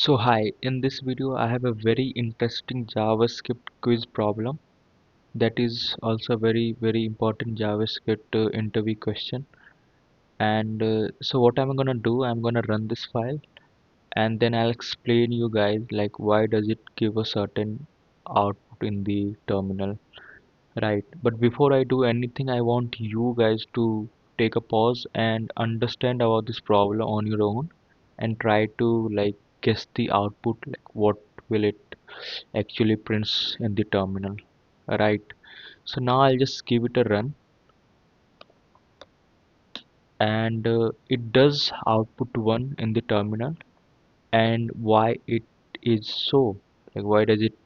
So hi, in this video I have a very interesting JavaScript quiz problem that is also a very important JavaScript interview question. And so what I'm gonna do, I'm gonna run this file and then I'll explain you guys like why does it give a certain output in the terminal, right? But before I do anything, I want you guys to take a pause and understand about this problem on your own and try to like guess the output, like what will it actually prints in the terminal, right? So now I'll just give it a run and it does output 1 in the terminal. And why it is so, like why does it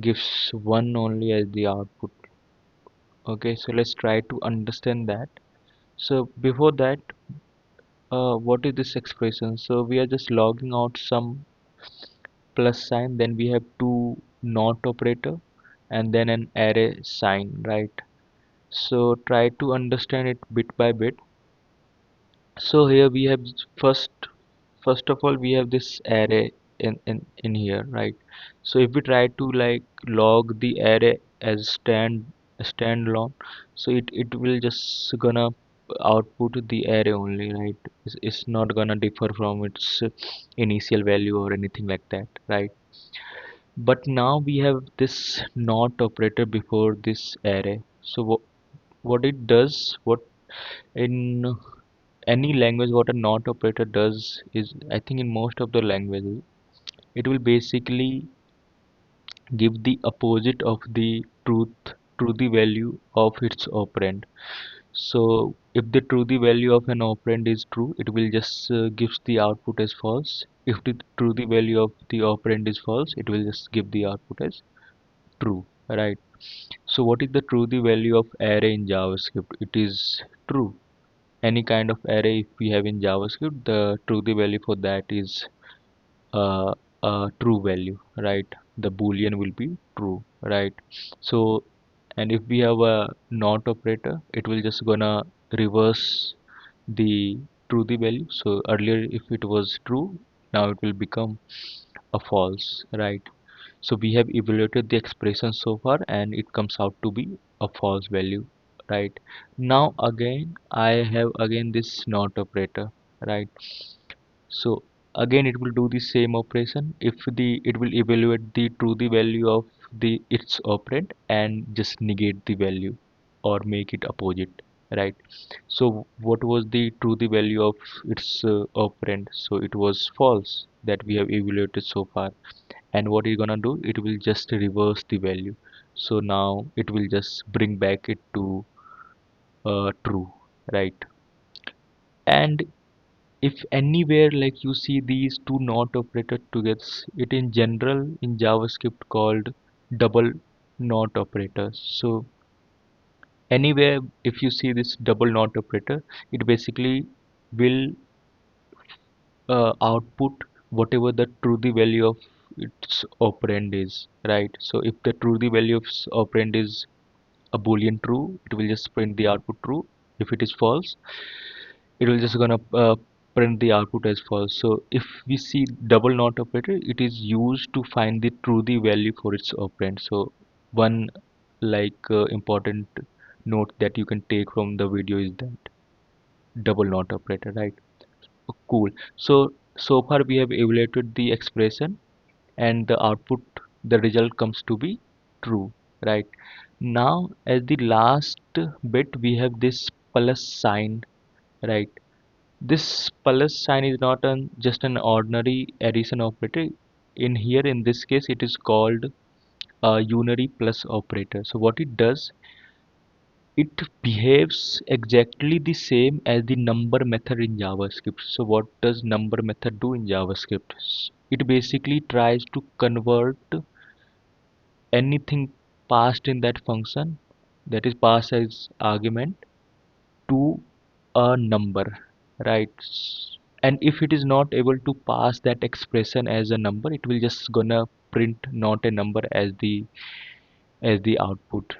gives 1 only as the output? Okay, so let's try to understand that. So before that, what is this expression? So we are just logging out some plus sign, then we have two not operator and then an array sign, right? So try to understand it bit by bit. So here we have first of all we have this array in here, right? So if we try to like log the array as standalone, so it will just gonna output the array only, right? It's not gonna differ from its initial value or anything like that, right? But now we have this not operator before this array. So what it does, what in any language what a not operator does is, I think in most of the languages it will basically give the opposite of the truth to the value of its operand. So if the true the value of an operand is true, it will just gives the output as false. If the true the value of the operand is false, it will just give the output as true, right? So what is the true the value of array in JavaScript? It is true. Any kind of array if we have in JavaScript, the true the value for that is uh, a true value, right? The boolean will be true, right? So and if we have a not operator, it will just gonna reverse the true the value. So earlier if it was true, now it will become a false, right? So we have evaluated the expression so far and it comes out to be a false value, right? Now again I have again this not operator, right? So again it will do the same operation. If the it will evaluate the true the value of the its operand and just negate the value or make it opposite, right? So what was the true the value of its operand? So it was false that we have evaluated so far. And what it's gonna do, it will just reverse the value. So now it will just bring back it to true, right? And if anywhere like you see these two not operator together, it in general in JavaScript called double not operator. So anywhere if you see this double not operator, it basically will output whatever the true the value of its operand is, right? So if the true the value of operand is a boolean true, it will just print the output true. If it is false, it will just gonna print the output as false. So if we see double not operator, it is used to find the true the value for its operand. So one like important note that you can take from the video is that double not operator, right? Cool. So far we have evaluated the expression and the output, the result comes to be true, right? Now as the last bit we have this plus sign, right? This plus sign is not an just an ordinary addition operator. In here in this case it is called a unary plus operator. So what it does, it behaves exactly the same as the number method in JavaScript. So what does number method do in JavaScript? It basically tries to convert anything passed in that function, that is passed as argument, to a number, right? And if it is not able to pass that expression as a number, it will just gonna print not a number as the output.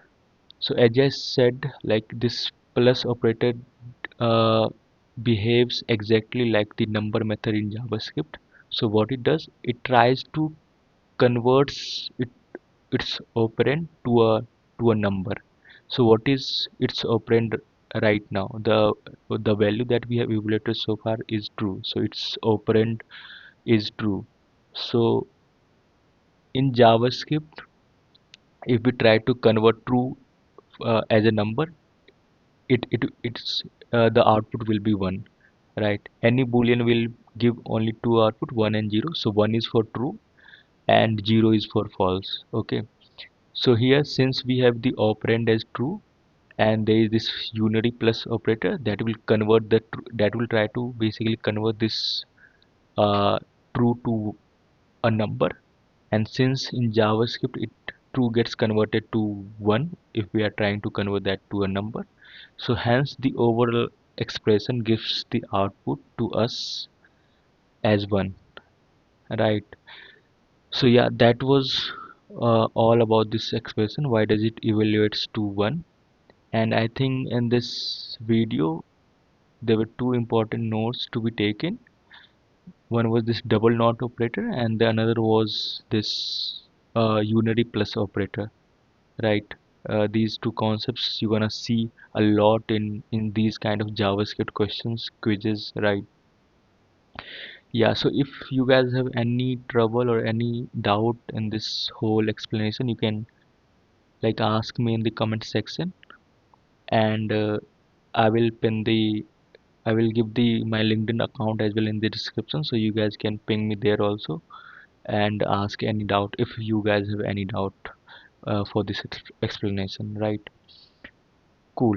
So as I said, like this plus operator uh, behaves exactly like the number method in JavaScript. So what it does, it tries to converts its operand to a number. So what is its operand right now? The value that we have evaluated so far is true. So its operand is true. So in JavaScript, if we try to convert true as a number, it's the output will be 1, right? Any boolean will give only two output, 1 and 0. So 1 is for true and 0 is for false. Okay, so here since we have the operand as true and there is this unary plus operator that will convert that will try to basically convert this uh, true to a number. And since in JavaScript it true gets converted to 1 if we are trying to convert that to a number, so hence the overall expression gives the output to us as 1, right? So yeah, that was all about this expression. Why does it evaluates to 1? And I think in this video there were two important notes to be taken. One was this double not operator and the another was this unary plus operator, right? These two concepts you're gonna see a lot in these kind of JavaScript questions quizzes, right? Yeah, so if you guys have any trouble or any doubt in this whole explanation, you can like ask me in the comment section, and I will pin the I will give the my LinkedIn account as well in the description, so you guys can ping me there also and ask any doubt if you guys have any doubt for this explanation, right? Cool.